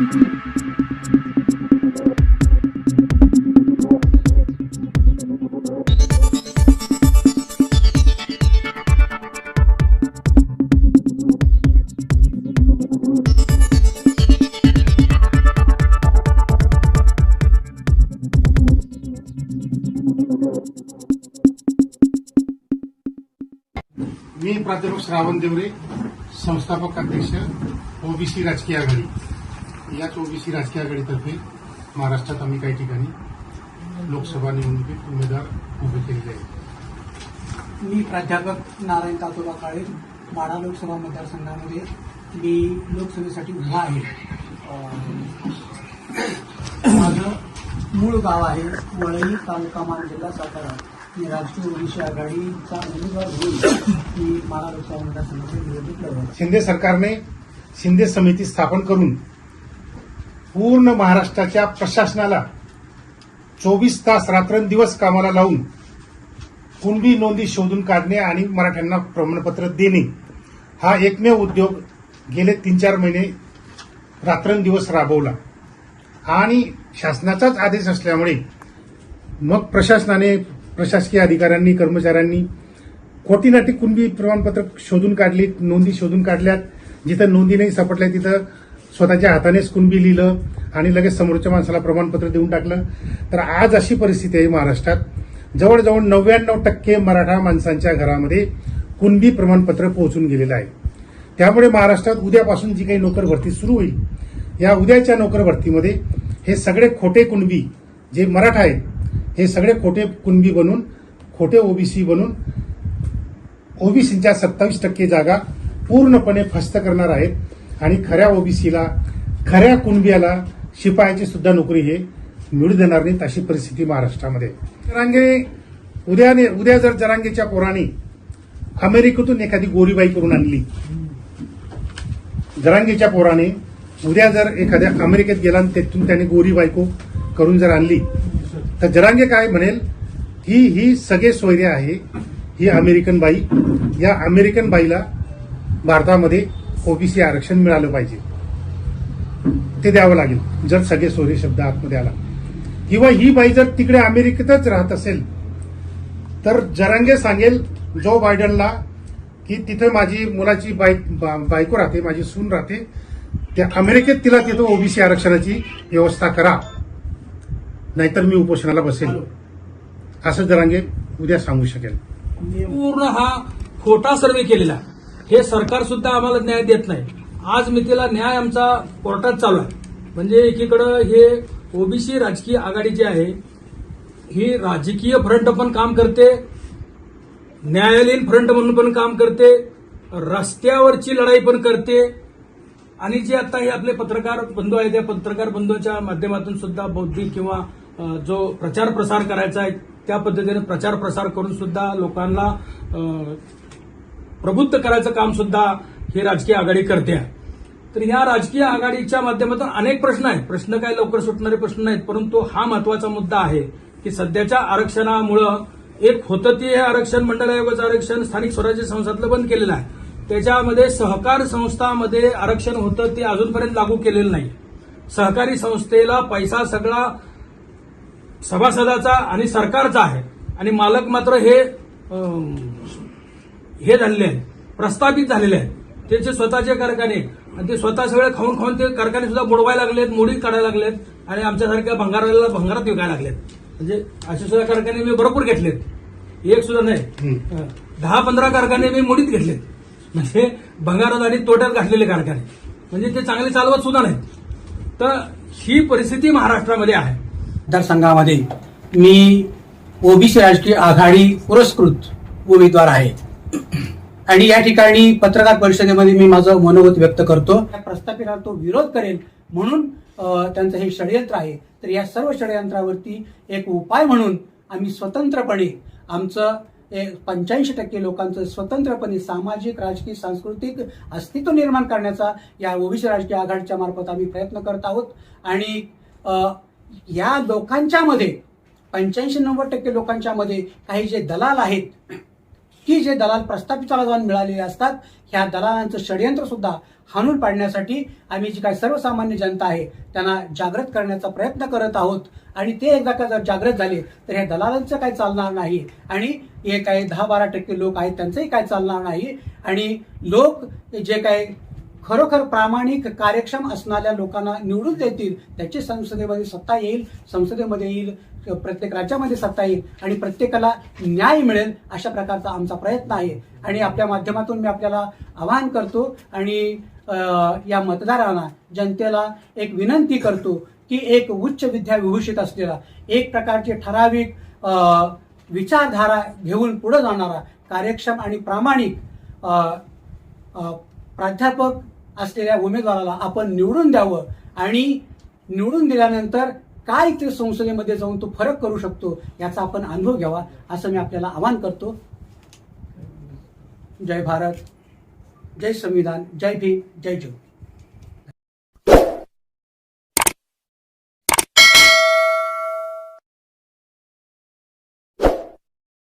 मी प्राध्यापक श्रावण देवरे, संस्थापक अध्यक्ष ओबीसी राजकीय आघाडी. याच ओबीसी राजकीय आघाडीतर्फे महाराष्ट्रात आम्ही काही ठिकाणी लोकसभा निवडणुकीत उमेदवार उभे केलेले आहेत. मी प्राध्यापक नारायण तातोबा काळे, माढा लोकसभा मतदारसंघामध्ये मी लोकसभेसाठी उभा आहे. माझं मूळ गाव आहे वळई, तालुका मान, जिल्हा सातारा. मी राष्ट्रीय ओबीसी आघाडीचा उमेदवार होऊन मी माढा लोकसभा मतदारसंघाची निवडणूक लढवत. शिंदे सरकारने शिंदे समिती स्थापन करून पूर्ण महाराष्ट्राच्या प्रशासनाला 24 तास रात्रंदिवस कामाला लावून कुणबी नोंदी शोधून काढणे आणि मराठ्यांना प्रमाणपत्र देणे हा एकमेव उद्योग गेले 3-4 महिने रात्रंदिवस राबवला. आणि शासनाचाच आदेश असल्यामुळे मग प्रशासनाने, प्रशासकीय अधिकाऱ्यांनी, कर्मचाऱ्यांनी कोटीनाटी कुणबी प्रमाणपत्र शोधून काढली, नोंदी शोधून काढल्यात. जिथं नोंदी नाही सापडल्या तिथं स्वतःच्या हातानेच कुणबी लिहिलं आणि लगेच समोरच्या माणसाला प्रमाणपत्र देऊन टाकलं. तर आज अशी परिस्थिती आहे महाराष्ट्रात, जवळजवळ 99% मराठा माणसांच्या घरामध्ये कुणबी प्रमाणपत्र पोहोचून गेलेलं आहे. त्यामुळे महाराष्ट्रात उद्यापासून जी काही नोकर भरती सुरू होईल, या उद्याच्या नोकर भरतीमध्ये हे सगळे खोटे कुणबी जे मराठा आहेत, हे सगळे खोटे कुणबी बनून, खोटे ओबीसी बनून ओबीसीच्या 27% जागा पूर्णपणे फस्त करणार आहेत आणि खऱ्या ओबीसीला, खऱ्या कुणबियाला शिपायाची सुद्धा नोकरी हे मिळू देणार नाहीत. अशी परिस्थिती महाराष्ट्रामध्ये. उद्या जर जरांगेच्या पोराने अमेरिकेतून एखादी गोरीबाई करून आणली, जरांगेच्या पोराने उद्या जर एखाद्या अमेरिकेत गेला आणि तिथून त्याने गोरी बायको करून जर आणली, तर जरांगे काय म्हणेल की ही सगळे सोयरे आहे, ही अमेरिकन बाई, या अमेरिकन बाईला भारतामध्ये ओबीसी आरक्षण मिळालं पाहिजे, ते द्यावं लागेल जर सगळे सोयरे शब्द आतमध्ये आला. किंवा ही बाई जर तिकडे अमेरिकेतच राहत असेल तर जरांगे सांगेल जो बायडनला की तिथे माझी मुलाची बायको राहते, माझी सून राहते, त्या अमेरिकेत तिला तिथं ओबीसी आरक्षणाची व्यवस्था करा, नाहीतर मी उपोषणाला बसेल, असं जरांगे उद्या सांगू शकेल. पूर्ण हा खोटा सर्वे केलेला आहे. हे सरकार सुद्धा आम्हाला न्याय देत नाही. आज मितीला न्याय आमचा कोर्टात चालू आहे. म्हणजे एकीकडं हे ओबीसी राजकीय आघाडी जी आहे ही राजकीय फ्रंट पण काम करते, न्यायालयीन फ्रंट म्हणून पण काम करते, रस्त्यावरची लढाई पण करते. आणि जे आता हे आपले पत्रकार बंधू आहेत, त्या पत्रकार बंधूंच्या माध्यमातून सुद्धा बौद्धिक किंवा जो प्रचार प्रसार करायचा आहे त्या पद्धतीने प्रचार प्रसार करून सुद्धा लोकांना प्रबुद्ध करायचं काम सुद्धा ही राजकीय आघाडी करते आहे. तर या राजकीय आघाडीच्या माध्यमातून अनेक प्रश्न आहेत. प्रश्न काय लवकर सुटणारे प्रश्न नाहीत, परंतु हा महत्वाचा मुद्दा आहे की सध्याच्या आरक्षणामुळं एक होतं ते आरक्षण, मंडळ आयोगाचं आरक्षण स्थानिक स्वराज्य संस्थातलं बंद केलेलं आहे. त्याच्यामध्ये सहकार संस्थामध्ये आरक्षण होतं ते अजूनपर्यंत लागू केलेलं नाही. सहकारी संस्थेला पैसा सगळा सभासदाचा आणि सरकारचा आहे आणि मालक मात्र हे झालेले आहेत, प्रस्थापित झालेले आहेत. त्याचे स्वतःचे कारखाने आणि ते स्वतः सगळे खाऊन खाऊन ते कारखाने सुद्धा बुडवायला लागलेत, मोडीत काढायला लागलेत आणि आमच्यासारख्या भंगारात विकायला लागलेत. म्हणजे असे सुद्धा कारखाने मी भरपूर घेतलेत, एक सुद्धा नाही, 10-15 कारखाने मी मोडीत घेतलेत. म्हणजे भंगारात आणि तोट्यात घातलेले कारखाने, म्हणजे ते चांगले चालवत सुद्धा नाहीत. तर ही परिस्थिती महाराष्ट्रामध्ये आहे. मतदारसंघामध्ये मी ओबीसी राजकीय आघाडी पुरस्कृत उमेदवार आहे आणि या ठिकाणी पत्रकार परिषदेमध्ये मी माझं मनोगत व्यक्त करतो. या प्रस्थापिताला तो विरोध करेल म्हणून त्यांचं हे षडयंत्र आहे. तर या सर्व षडयंत्रावरती एक उपाय म्हणून आम्ही स्वतंत्रपणे आमचं 85% लोकांचं स्वतंत्रपणे सामाजिक, राजकीय, सांस्कृतिक अस्तित्व निर्माण करण्याचा या ओबीसी राजकीय आघाडीच्या मार्फत आम्ही प्रयत्न करत आहोत. आणि या लोकांच्या मध्ये 85-90% लोकांच्या मध्ये काही जे दलाल आहेत की जे दलाल प्रस्थापिताला जाऊन मिळालेले असतात, ह्या दलालांचं षडयंत्र सुद्धा हाणून पाडण्यासाठी आम्ही जी काही सर्वसामान्य जनता आहे त्यांना जागृत करण्याचा प्रयत्न करत आहोत. आणि ते एकदा का जर जागृत झाले तर ह्या दलालांचं काही चालणार नाही आणि हे काही 10-12% लोक आहेत त्यांचंही काय चालणार नाही. आणि लोक जे काही खरोखर प्रामाणिक कार्यक्षम असणाऱ्या लोकांना निवडून देतील, त्याची संसदेमध्ये सत्ता येईल, संसदेमध्ये येईल, प्रत्येक राज्यामध्ये सत्ता येईल आणि प्रत्येकाला न्याय मिळेल, अशा प्रकारचा आमचा प्रयत्न आहे. आणि आपल्या माध्यमातून मी आपल्याला आवाहन करतो आणि या मतदारांना, जनतेला एक विनंती करतो की एक उच्च विद्याविभूषित असलेला, एक प्रकारचे ठराविक विचारधारा घेऊन पुढे जाणारा, कार्यक्षम आणि प्रामाणिक प्राध्यापक असलेल्या उमेदवाराला आपण निवडून द्यावं. आणि निवडून दिल्यानंतर काय ते संसदेमध्ये जाऊन तो फरक करू शकतो याचा आपण अनुभव घ्यावा, असं मी आपल्याला आवाहन करतो. जय भारत, जय संविधान, जय भीम, जय जय.